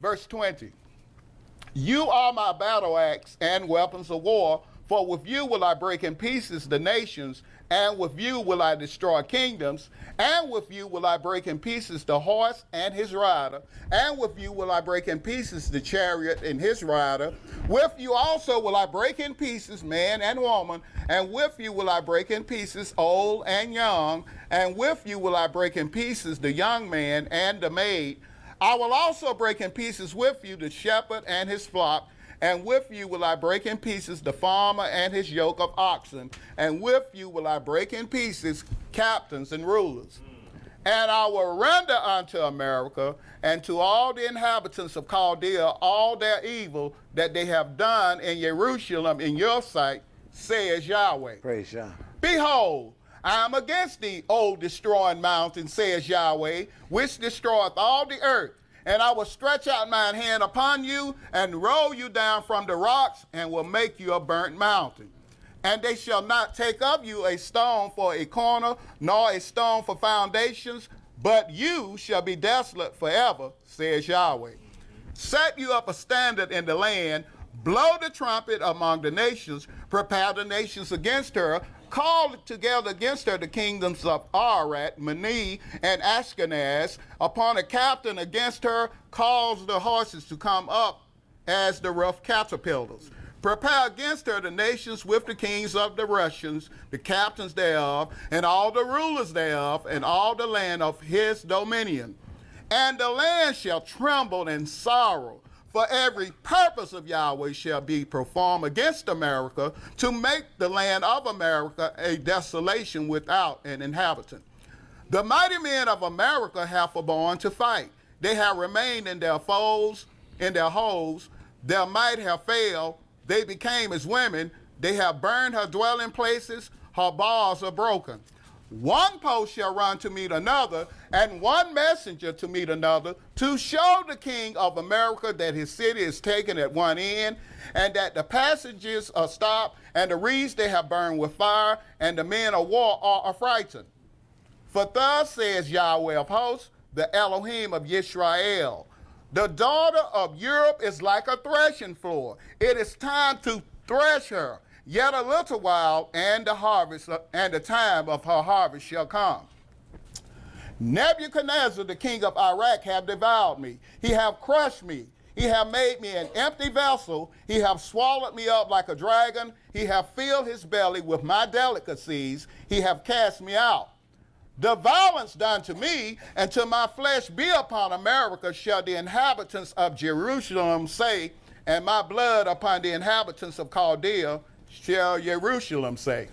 Verse 20. You are my battle axe and weapons of war, for with you will I break in pieces the nations, and with you will I destroy kingdoms, and with you will I break in pieces the horse and his rider, and with you will I break in pieces the chariot and his rider. With you also will I break in pieces man and woman, and with you will I break in pieces old and young, and with you will I break in pieces the young man and the maid. I will also break in pieces with you the shepherd and his flock, and with you will I break in pieces the farmer and his yoke of oxen, and with you will I break in pieces captains and rulers. And I will render unto America and to all the inhabitants of Chaldea all their evil that they have done in Jerusalem in your sight, says Yahweh. Praise Yah. Behold, I am against thee, O destroying mountain, says Yahweh, which destroyeth all the earth. And I will stretch out mine hand upon you, and roll you down from the rocks, and will make you a burnt mountain. And they shall not take of you a stone for a corner, nor a stone for foundations, but you shall be desolate forever, says Yahweh. Set you up a standard in the land, blow the trumpet among the nations, prepare the nations against her, call together against her the kingdoms of Arad, Mani, and Ashkenaz. Upon a captain against her, cause the horses to come up as the rough caterpillars. Prepare against her the nations with the kings of the Russians, the captains thereof, and all the rulers thereof, and all the land of his dominion. And the land shall tremble in sorrow, for every purpose of Yahweh shall be performed against America, to make the land of America a desolation without an inhabitant. The mighty men of America have forborne to fight. They have remained in their foes, in their holes. Their might have failed. They became as women. They have burned her dwelling places. Her bars are broken. One post shall run to meet another, and one messenger to meet another, to show the king of America that his city is taken at one end, and that the passages are stopped, and the reeds they have burned with fire, and the men of war are affrighted. For thus says Yahweh of hosts, the Elohim of Yisrael, the daughter of Europe is like a threshing floor. It is time to thresh her. Yet a little while, and the harvest and the time of her harvest shall come. Nebuchadnezzar, the king of Iraq, have devoured me. He have crushed me. He have made me an empty vessel. He have swallowed me up like a dragon. He have filled his belly with my delicacies. He have cast me out. The violence done to me and to my flesh be upon America, shall the inhabitants of Jerusalem say, and my blood upon the inhabitants of Chaldea shall Jerusalem say.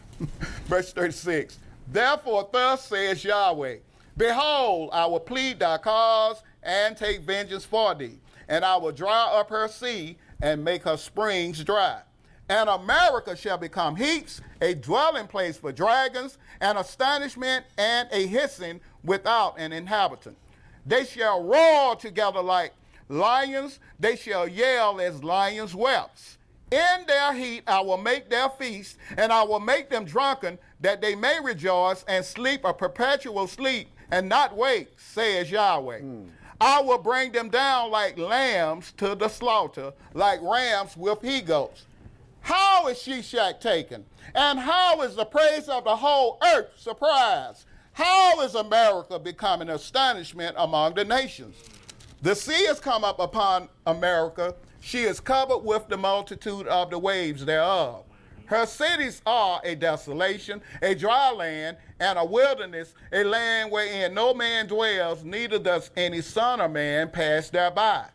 Verse 36. Therefore thus says Yahweh, behold, I will plead thy cause and take vengeance for thee, and I will dry up her sea and make her springs dry. And America shall become heaps, a dwelling place for dragons, an astonishment and a hissing without an inhabitant. They shall roar together like lions, they shall yell as lions' whelps. In their heat I will make their feast, and I will make them drunken, that they may rejoice and sleep a perpetual sleep, and not wake, says Yahweh. I will bring them down like lambs to the slaughter, like rams with he-goats. How is Shishak taken? And how is the praise of the whole earth surprised? How is America becoming astonishment among the nations? The sea has come up upon America. She is covered with the multitude of the waves thereof. Her cities are a desolation, a dry land, and a wilderness, a land wherein no man dwells, neither does any son of man pass thereby.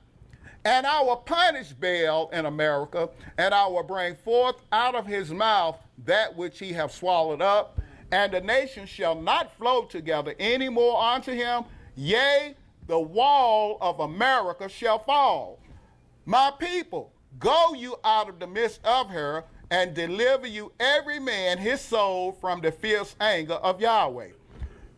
And I will punish Baal in America, and I will bring forth out of his mouth that which he hath swallowed up, and the nations shall not flow together any more unto him. Yea, the wall of America shall fall. My people, go you out of the midst of her, and deliver you every man his soul from the fierce anger of Yahweh.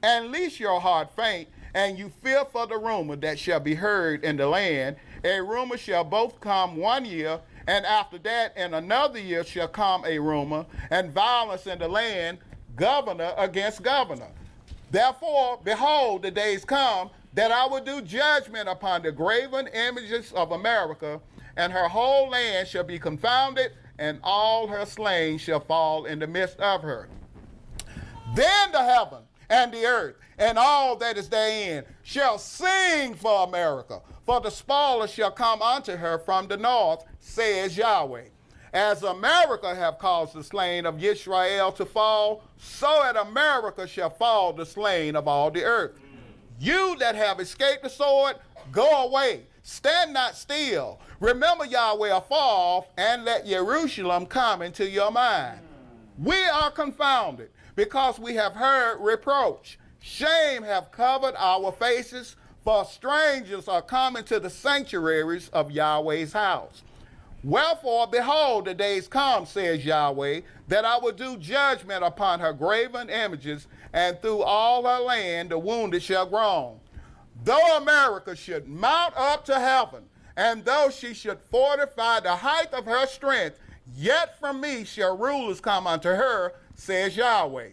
And lest your heart faint, and you fear for the rumor that shall be heard in the land. A rumor shall both come 1 year, and after that in another year shall come a rumor, and violence in the land, governor against governor. Therefore, behold, the days come, that I will do judgment upon the graven images of America, and her whole land shall be confounded, and all her slain shall fall in the midst of her. Then the heaven and the earth and all that is therein shall sing for America, for the spoiler shall come unto her from the north, says Yahweh. As America have caused the slain of Israel to fall, so at America shall fall the slain of all the earth. You that have escaped the sword, go away. Stand not still. Remember Yahweh afar off, and let Jerusalem come into your mind. We are confounded, because we have heard reproach. Shame have covered our faces, for strangers are coming to the sanctuaries of Yahweh's house. Wherefore, behold, the days come, says Yahweh, that I will do judgment upon her graven images, and through all her land the wounded shall groan. Though America should mount up to heaven, and though she should fortify the height of her strength, yet from me shall rulers come unto her, says Yahweh.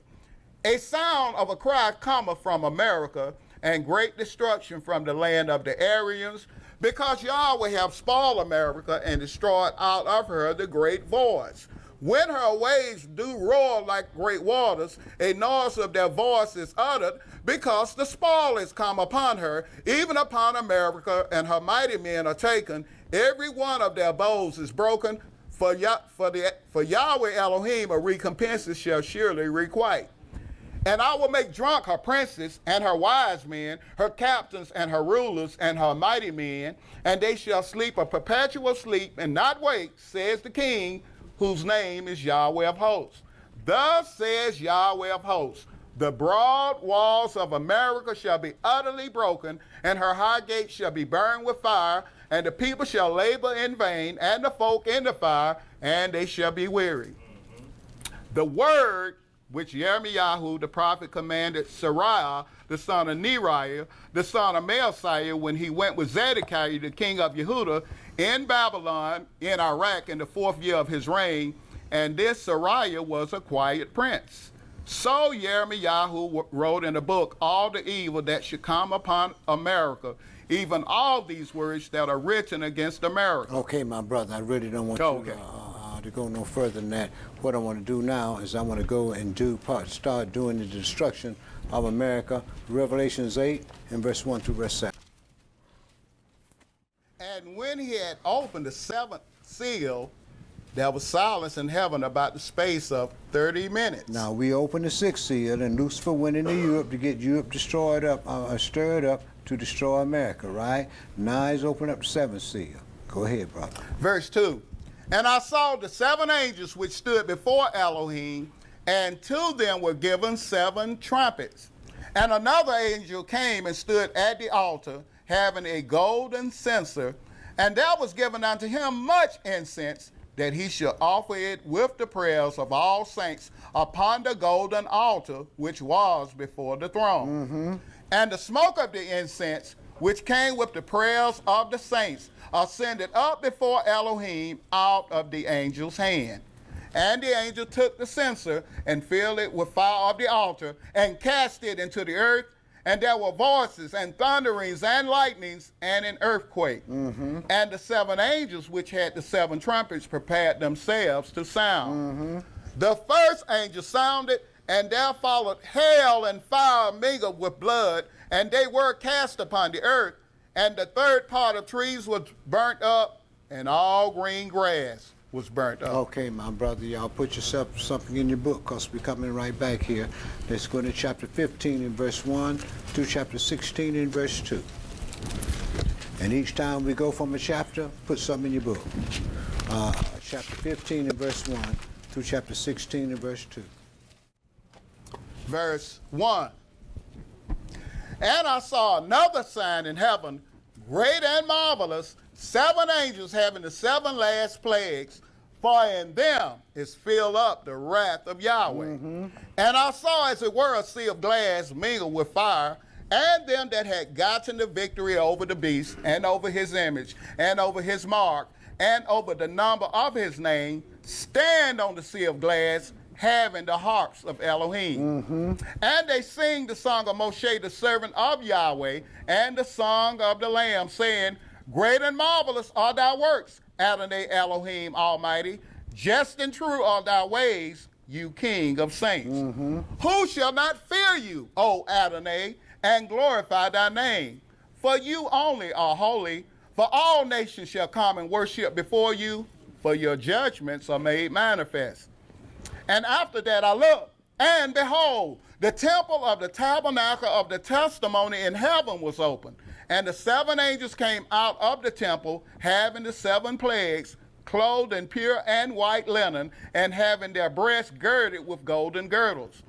A sound of a cry cometh from America, and great destruction from the land of the Aryans, because Yahweh have spoiled America and destroyed out of her the great voice. When her waves do roar like great waters, a noise of their voice is uttered, because the spoil is come upon her, even upon America, and her mighty men are taken. Every one of their bows is broken, for Yahweh Elohim a recompense shall surely requite. And I will make drunk her princes and her wise men, her captains and her rulers and her mighty men, and they shall sleep a perpetual sleep and not wake, says the King, whose name is Yahweh of hosts. Thus says Yahweh of hosts, the broad walls of America shall be utterly broken, and her high gates shall be burned with fire, and the people shall labor in vain, and the folk in the fire, and they shall be weary. The word which Yirmiyahu the prophet commanded Sariah, the son of Neriah, the son of Maaseiah, when he went with Zedekiah, the king of Yehudah, in Babylon, in Iraq, in the 4th year of his reign, and this Sariah was a quiet prince. So Yirmiyahu wrote in a book all the evil that should come upon America, even all these words that are written against America. Okay, my brother, I really don't want you to go no further than that. What I want to do now is I want to go and start doing the destruction of America. Revelations 8 and verse 1 through verse 7. And when he had opened the 7th seal, there was silence in heaven about the space of 30 minutes. Now we opened the 6th seal, and Lucifer went into Europe to get Europe stirred up to destroy America, right? Now he's opened up the 7th seal. Go ahead, brother. Verse 2. And I saw the 7 angels which stood before Elohim, and to them were given 7 trumpets. And another angel came and stood at the altar, having a golden censer, and there was given unto him much incense, that he should offer it with the prayers of all saints upon the golden altar which was before the throne. And the smoke of the incense, which came with the prayers of the saints, ascended up before Elohim out of the angel's hand. And the angel took the censer and filled it with fire of the altar and cast it into the earth. And there were voices and thunderings and lightnings and an earthquake. And the 7 angels which had the 7 trumpets prepared themselves to sound. The first angel sounded, and there followed hail and fire mingled with blood, and they were cast upon the earth. And the third part of trees was burnt up, and all green grass was burnt up. Okay, my brother, y'all put yourself something in your book, because we're coming right back here. Let's go to chapter 15 in verse 1 to chapter 16 in verse 2. And each time we go from a chapter, put something in your book. Chapter 15 in verse 1 through chapter 16 in verse 2. Verse 1. And I saw another sign in heaven, great and marvelous, 7 angels having the 7 last plagues, for in them is filled up the wrath of Yahweh. And I saw, as it were, a sea of glass mingled with fire, and them that had gotten the victory over the beast, and over his image, and over his mark, and over the number of his name, stand on the sea of glass, having the harps of Elohim. And they sing the song of Moshe, the servant of Yahweh, and the song of the Lamb, saying, Great and marvelous are thy works, Adonai Elohim Almighty. Just and true are thy ways, you King of saints. Who shall not fear you, O Adonai, and glorify thy name? For you only are holy, for all nations shall come and worship before you, for your judgments are made manifest. And after that I looked, and behold, the temple of the tabernacle of the testimony in heaven was opened. And the 7 angels came out of the temple, having the 7 plagues, clothed in pure and white linen, and having their breasts girded with golden girdles.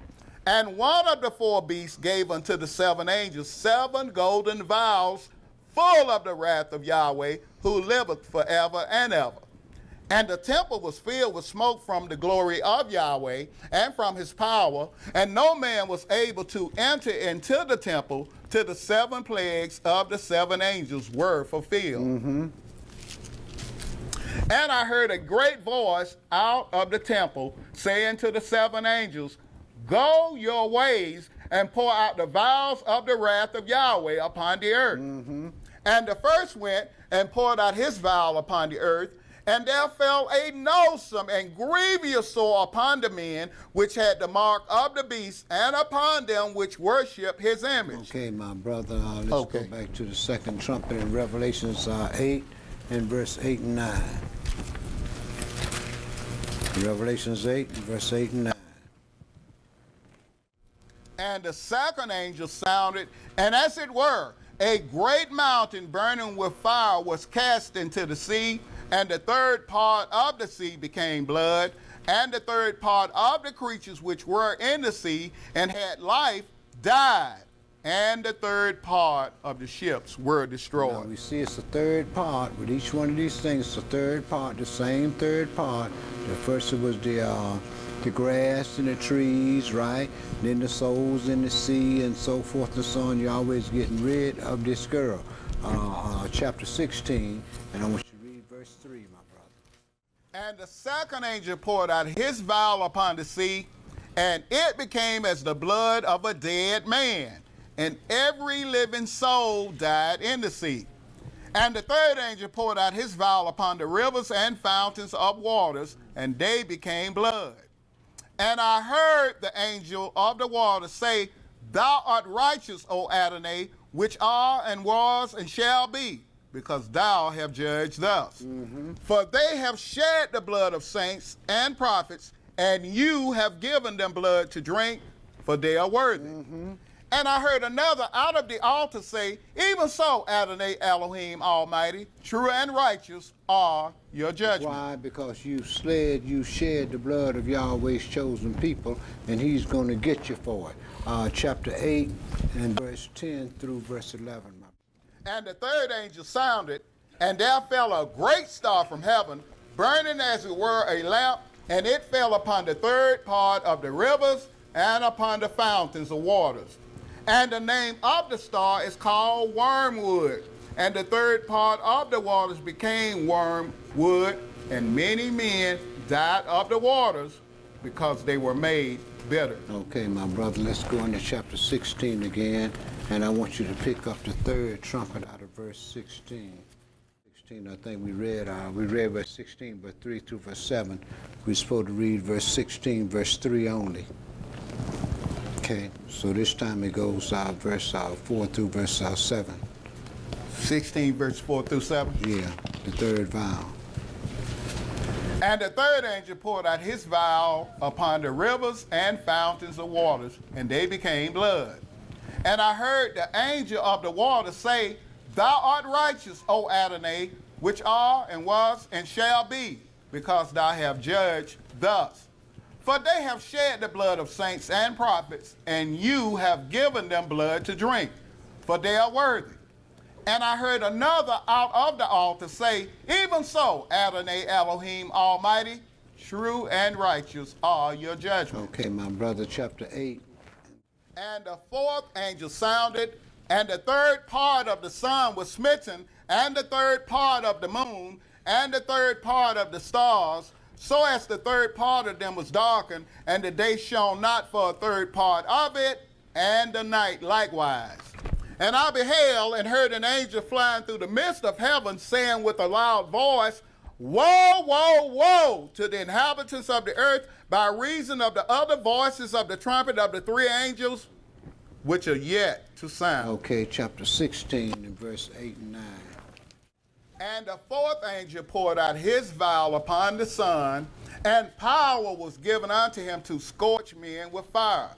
And one of the 4 beasts gave unto the 7 angels 7 golden vials, full of the wrath of Yahweh, who liveth forever and ever. And the temple was filled with smoke from the glory of Yahweh and from his power, and no man was able to enter into the temple till the 7 plagues of the 7 angels were fulfilled. And I heard a great voice out of the temple saying to the 7 angels, Go your ways and pour out the vials of the wrath of Yahweh upon the earth. And the first went and poured out his vial upon the earth, and there fell a noisome and grievous sore upon the men which had the mark of the beast, and upon them which worship his image. Okay, my brother, let's go back to the second trumpet in Revelations 8 and verse 8 and 9. Revelations 8 and verse 8 and 9. And the second angel sounded, and as it were, a great mountain burning with fire was cast into the sea, and the 3rd part of the sea became blood, and the 3rd part of the creatures which were in the sea and had life died, and the 3rd part of the ships were destroyed. Now we see it's the 3rd part. With each one of these things, it's the 3rd part, the same 3rd part. The first was the grass and the trees, right? Then the souls in the sea and so forth and so on. You're always getting rid of this girl. Chapter 16, and I want you to read verse 3, my brother. And the second angel poured out his vial upon the sea, and it became as the blood of a dead man, and every living soul died in the sea. And the 3rd angel poured out his vial upon the rivers and fountains of waters, and they became blood. And I heard the angel of the water say, Thou art righteous, O Adonai, which are and was and shall be, because thou have judged thus. For they have shed the blood of saints and prophets, and you have given them blood to drink, for they are worthy. And I heard another out of the altar say, Even so, Adonai Elohim Almighty, true and righteous are your judgments. Why? Because you shed the blood of Yahweh's chosen people, and he's going to get you for it. Chapter 8 and verse 10 through verse 11. And the 3rd angel sounded, and there fell a great star from heaven, burning as it were a lamp, and it fell upon the 3rd part of the rivers and upon the fountains of waters. And the name of the star is called Wormwood. And the 3rd part of the waters became wormwood, and many men died of the waters because they were made bitter. Okay, my brother, let's go into chapter 16 again, and I want you to pick up the 3rd trumpet out of verse 16. I think we read verse 16, verse 3 through verse 7. We're supposed to read verse 16, verse 3 only. Okay, so this time it goes verse 4 through verse 7. 16 verse 4 through 7? Yeah, the 3rd vial. And the 3rd angel poured out his vial upon the rivers and fountains of waters, and they became blood. And I heard the angel of the water say, Thou art righteous, O Adonai, which are and was and shall be, because thou have judged thus. For they have shed the blood of saints and prophets, and you have given them blood to drink, for they are worthy. And I heard another out of the altar say, Even so, Adonai Elohim Almighty, true and righteous are your judgments. Okay, my brother, chapter 8. And the 4th angel sounded, and the 3rd part of the sun was smitten, and the 3rd part of the moon, and the 3rd part of the stars, so as the third part of them was darkened, and the day shone not for a third part of it, and the night likewise. And I beheld and heard an angel flying through the midst of heaven, saying with a loud voice, Woe, woe, woe to the inhabitants of the earth, by reason of the other voices of the trumpet of the three angels, which are yet to sound. Okay, chapter 16 and verse 8 and 9. And the fourth angel poured out his vial upon the sun, and power was given unto him to scorch men with fire.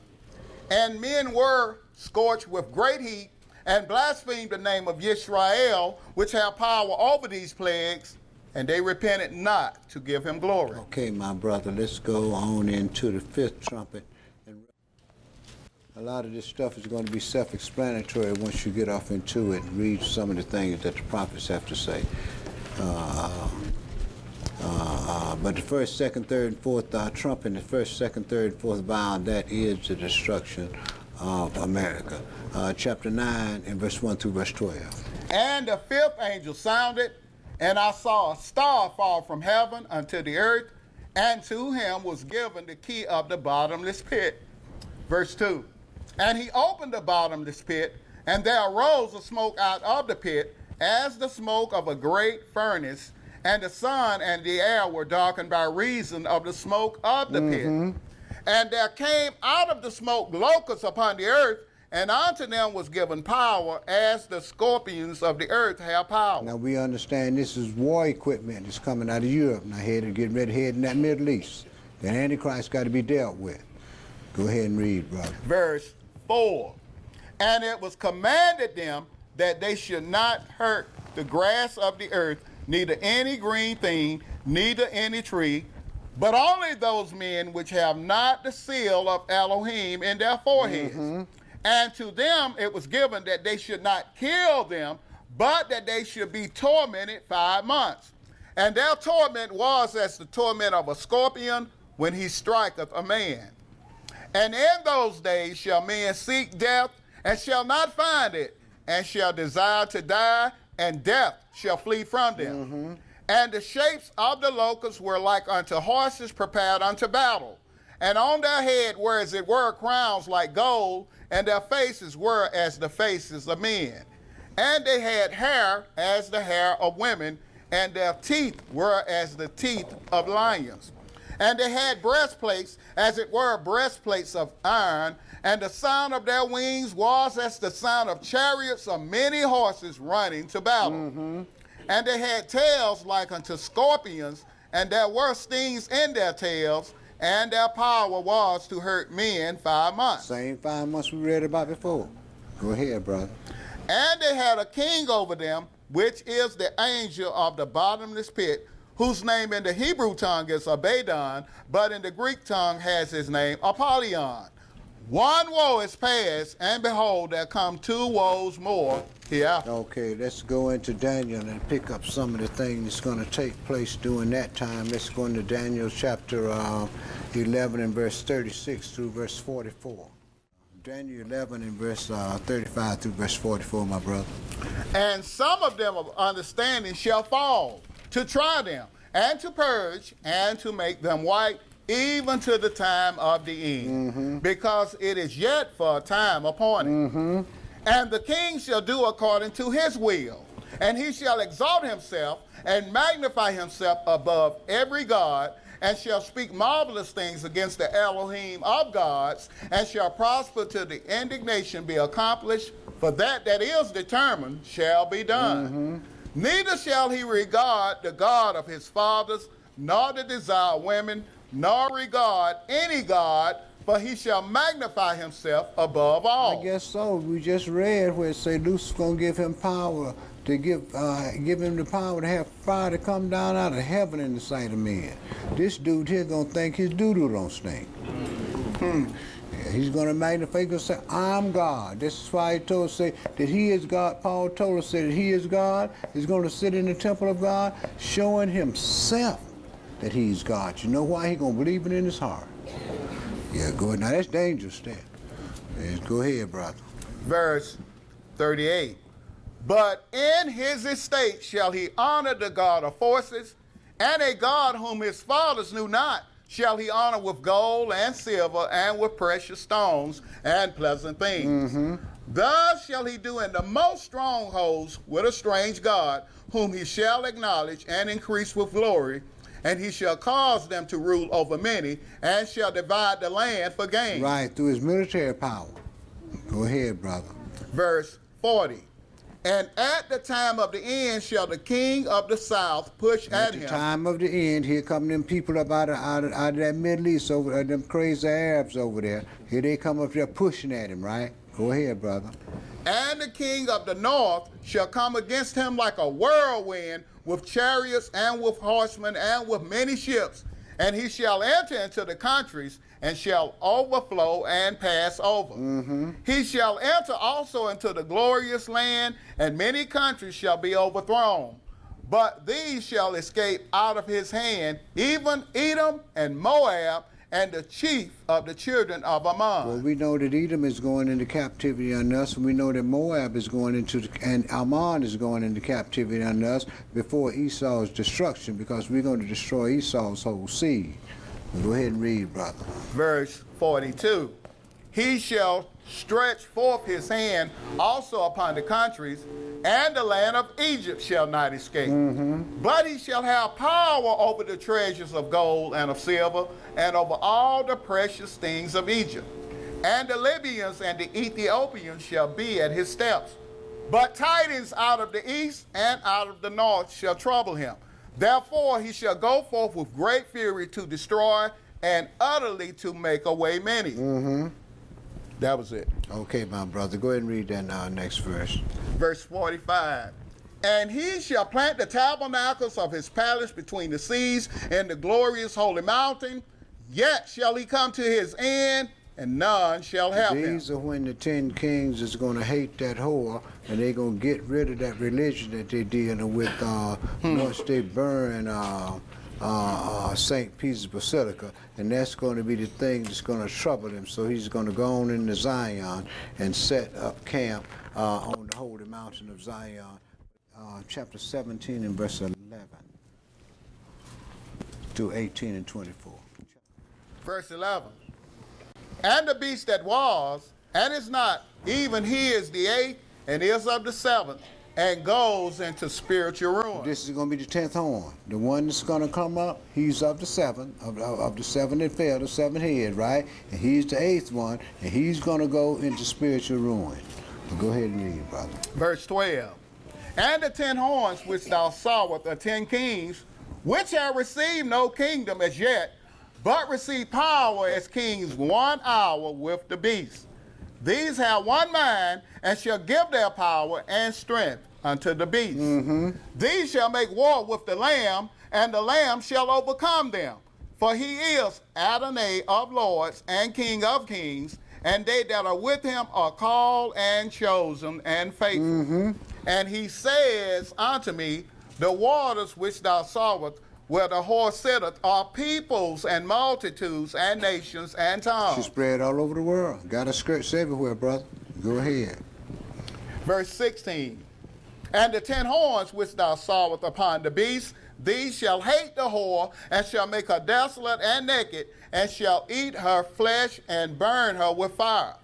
And men were scorched with great heat, and blasphemed the name of Yisrael, which have power over these plagues, and they repented not to give him glory. Okay, my brother, let's go on into the fifth trumpet. And a lot of this stuff is going to be self-explanatory once you get off into it and read some of the things that the prophets have to say. But the first, second, third, and fourth trumpet, the first, second, third, and fourth vial, that is the destruction of America. Chapter 9 and verse 1 through verse 12. And the fifth angel sounded, and I saw a star fall from heaven unto the earth, and to him was given the key of the bottomless pit. Verse 2. And he opened the bottomless pit, and there arose a smoke out of the pit, as the smoke of a great furnace, and the sun and the air were darkened by reason of the smoke of the pit. And there came out of the smoke locusts upon the earth, and unto them was given power, as the scorpions of the earth have power. Now we understand this is war equipment that's coming out of Europe. Now getting ready to head in that Middle East. The Antichrist got to be dealt with. Go ahead and read, brother. Verse 4. And it was commanded them that they should not hurt the grass of the earth, neither any green thing, neither any tree, but only those men which have not the seal of Elohim in their foreheads. And to them it was given that they should not kill them, but that they should be tormented 5 months. And their torment was as the torment of a scorpion when he striketh a man. And in those days shall men seek death, and shall not find it, and shall desire to die, and death shall flee from them. And the shapes of the locusts were like unto horses prepared unto battle. And on their head were as it were crowns like gold, and their faces were as the faces of men. And they had hair as the hair of women, and their teeth were as the teeth of lions. And they had breastplates, as it were breastplates of iron, and the sound of their wings was as the sound of chariots of many horses running to battle. And they had tails like unto scorpions, and there were stings in their tails, and their power was to hurt men 5 months. Same 5 months we read about before. Go ahead, brother. And they had a king over them, which is the angel of the bottomless pit, whose name in the Hebrew tongue is Abaddon, but in the Greek tongue has his name Apollyon. One woe is past, and behold, there come 2 woes more hereafter. Okay, let's go into Daniel and pick up some of the things that's going to take place during that time. Let's go into Daniel chapter 11 and verse 36 through verse 44. Daniel 11 and verse 35 through verse 44, my brother. And some of them of understanding shall fall, to try them, and to purge, and to make them white, even to the time of the end, because it is yet for a time appointed. And the king shall do according to his will, and he shall exalt himself and magnify himself above every god, and shall speak marvelous things against the Elohim of gods, and shall prosper till the indignation be accomplished, for that is determined shall be done. Neither shall he regard the God of his fathers, nor the desire of women, nor regard any god, for he shall magnify himself above all. I guess so. We just read where it say Lucifer's going to give him power to give him the power to have fire to come down out of heaven in the sight of men. This dude here going to think his doo-doo don't stink. Yeah, he's going to magnify, he's going to say, I'm God. This is why he told us, say, that he is God. Paul told us, say, that he is God. He's going to sit in the temple of God, showing himself that he's God. You know why? He's going to believe it in his heart. Yeah, go ahead. Now, that's dangerous there. Yeah, go ahead, brother. Verse 38. But in his estate shall he honor the God of forces, And a God whom his fathers knew not shall he honor with gold and silver and with precious stones and pleasant things. Thus shall he do in the most strongholds with a strange God, whom he shall acknowledge and increase with glory. And he shall cause them to rule over many, and shall divide the land for gain. Right, through his military power. Go ahead, brother. Verse 40. And at the time of the end shall the king of the south push at him. At the time of the end, here come them people up out of that Middle East, over them crazy Arabs over there. Here they come up there pushing at him, right? Go ahead, brother. And the king of the north shall come against him like a whirlwind, with chariots and with horsemen and with many ships. And he shall enter into the countries and shall overflow and pass over. He shall enter also into the glorious land, and many countries shall be overthrown. But these shall escape out of his hand, even Edom and Moab, and the chief of the children of Ammon. Well, we know that Edom is going into captivity on us, and we know that Moab is going into, and Ammon is going into captivity on us before Esau's destruction, because we're going to destroy Esau's whole seed. Go ahead and read, brother. Verse 42. He shall stretch forth his hand also upon the countries, and the land of Egypt shall not escape. But he shall have power over the treasures of gold and of silver, and over all the precious things of Egypt. And the Libyans and the Ethiopians shall be at his steps. But tidings out of the east and out of the north shall trouble him. Therefore he shall go forth with great fury to destroy, and utterly to make away many. That was it. Okay, my brother. Go ahead and read that next verse. Verse 45. And he shall plant the tabernacles of his palace between the seas in the glorious holy mountain. Yet shall he come to his end, and none shall help him. These are when the 10 kings is going to hate that whore, and they're going to get rid of that religion that they're dealing with once they burn St. Peter's Basilica, and that's going to be the thing that's going to trouble him. So he's going to go on into Zion and set up camp on the holy mountain of Zion. Chapter 17 and verse 11 through 18 and 24. Verse 11. And the beast that was, and is not, even he is the 8th, and is of the 7th, and goes into spiritual ruin. This is going to be the 10th horn. The one that's going to come up, he's of the 7th, of the 7 that fell, the 7 head, right? And he's the 8th one, and he's going to go into spiritual ruin. But go ahead and read, brother. Verse 12. And the 10 horns which thou sawest are 10 kings, which have received no kingdom as yet, but receive power as kings 1 hour with the beast. These have one mind, and shall give their power and strength unto the beast. These shall make war with the Lamb, and the Lamb shall overcome them. For he is Adonai of lords and King of kings, and they that are with him are called and chosen and faithful. And he says unto me, the waters which thou sawest, where the horse sitteth, are peoples and multitudes and nations and tongues. She's spread all over the world. Got her skirts everywhere, brother. Go ahead. Verse 16. And the 10 horns which thou sawest upon the beast, these shall hate the whore, and shall make her desolate and naked, and shall eat her flesh and burn her with fire.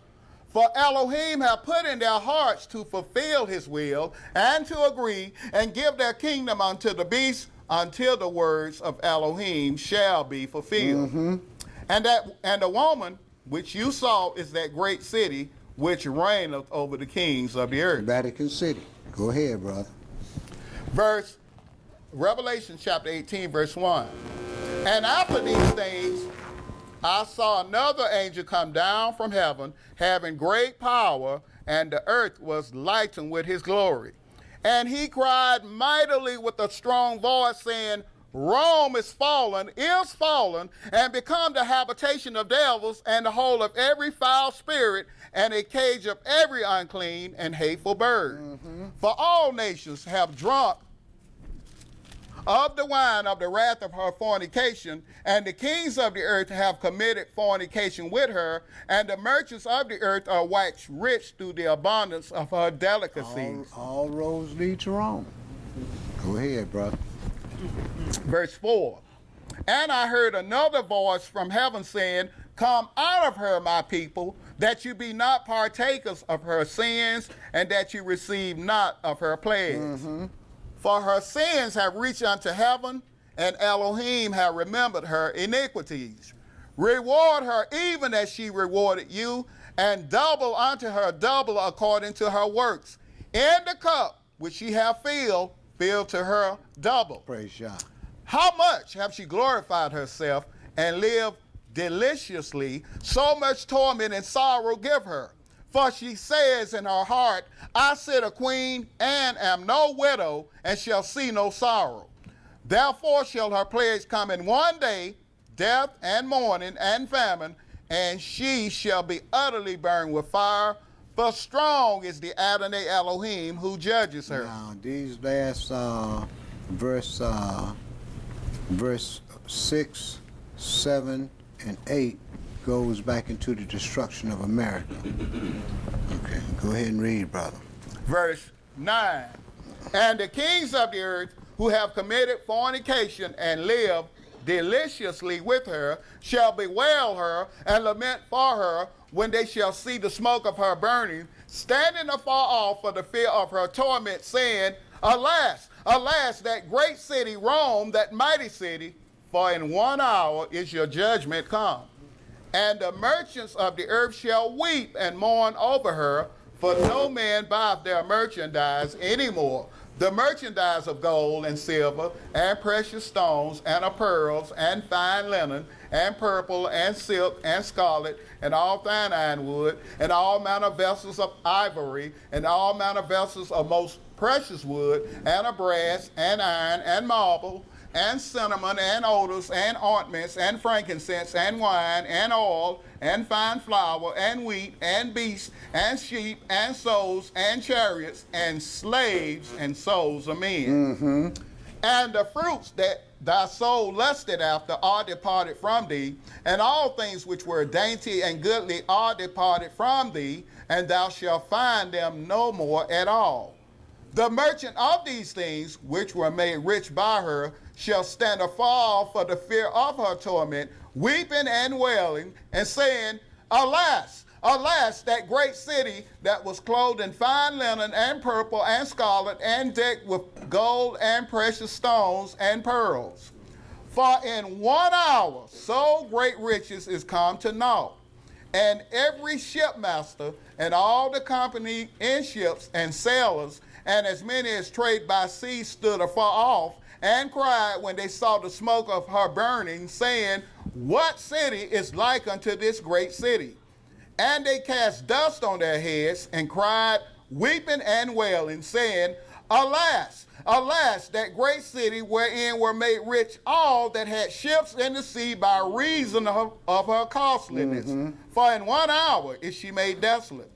For Elohim hath put in their hearts to fulfill his will, and to agree, and give their kingdom unto the beast, until the words of Elohim shall be fulfilled. And the woman which you saw is that great city which reigneth over the kings of the earth. Vatican City. Go ahead, brother. Revelation chapter 18, verse 1. And after these things, I saw another angel come down from heaven, having great power, and the earth was lightened with his glory. And he cried mightily with a strong voice, saying, Rome is fallen, and become the habitation of devils, and the hole of every foul spirit, and a cage of every unclean and hateful bird. For all nations have drunk of the wine of the wrath of her fornication, and the kings of the earth have committed fornication with her, and the merchants of the earth are waxed rich through the abundance of her delicacies. All roads lead to Rome. Go ahead, brother. Verse 4. And I heard another voice from heaven saying, come out of her, my people, that you be not partakers of her sins, and that you receive not of her plagues. For her sins have reached unto heaven, and Elohim have remembered her iniquities. Reward her even as she rewarded you, and double unto her double according to her works. In the cup which she hath filled, fill to her double. Praise God. How much have she glorified herself and lived deliciously? So much torment and sorrow give her. For she says in her heart, I sit a queen and am no widow, and shall see no sorrow. Therefore shall her plagues come in one day, death and mourning and famine, and she shall be utterly burned with fire. For strong is the Adonai Elohim who judges her. Now, these last verse 6, 7, and 8 goes back into the destruction of America. Okay, go ahead and read, brother. Verse 9. And the kings of the earth who have committed fornication and live deliciously with her shall bewail her and lament for her when they shall see the smoke of her burning, standing afar off for the fear of her torment, saying, Alas, alas, that great city, Rome, that mighty city, for in 1 hour is your judgment come. And the merchants of the earth shall weep and mourn over her, for no man buyeth their merchandise anymore. The merchandise of gold and silver and precious stones and of pearls and fine linen and purple and silk and scarlet and all fine wood and all manner of vessels of ivory and all manner of vessels of most precious wood and of brass and iron and marble and cinnamon and odors and ointments and frankincense and wine and oil and fine flour and wheat and beasts and sheep and souls and chariots and slaves and souls of men. And the fruits that thy soul lusted after are departed from thee, and all things which were dainty and goodly are departed from thee, and thou shalt find them no more at all. The merchant of these things, which were made rich by her, shall stand afar for the fear of her torment, weeping and wailing, and saying, Alas, alas, that great city that was clothed in fine linen and purple and scarlet and decked with gold and precious stones and pearls. For in 1 hour so great riches is come to naught. And every shipmaster and all the company in ships and sailors and as many as trade by sea stood afar off and cried when they saw the smoke of her burning, saying, What city is like unto this great city? And they cast dust on their heads and cried, weeping and wailing, saying, Alas, alas, that great city wherein were made rich all that had ships in the sea by reason of her costliness. For in 1 hour is she made desolate.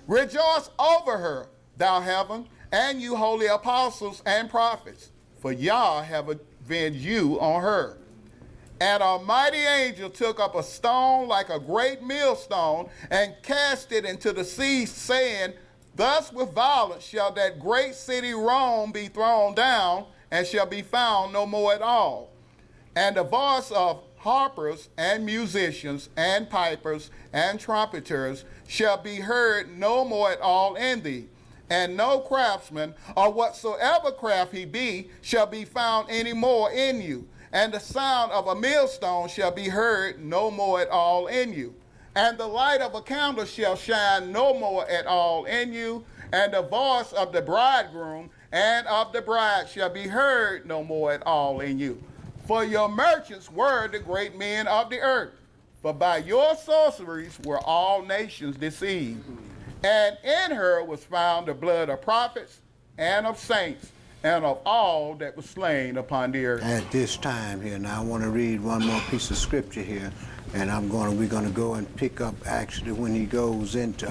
Rejoice over her, thou heaven, and you holy apostles and prophets, for Yah have avenged you on her. And a mighty angel took up a stone like a great millstone and cast it into the sea, saying, Thus with violence shall that great city Rome be thrown down, and shall be found no more at all. And the voice of harpers and musicians and pipers and trumpeters shall be heard no more at all in thee. And no craftsman, or whatsoever craft he be, shall be found any more in you. And the sound of a millstone shall be heard no more at all in you. And the light of a candle shall shine no more at all in you. And the voice of the bridegroom and of the bride shall be heard no more at all in you. For your merchants were the great men of the earth. For by your sorceries were all nations deceived. And in her was found the blood of prophets and of saints and of all that was slain upon the earth. At this time here, now I want to read one more piece of scripture here, and we're going to go and pick up actually when he goes into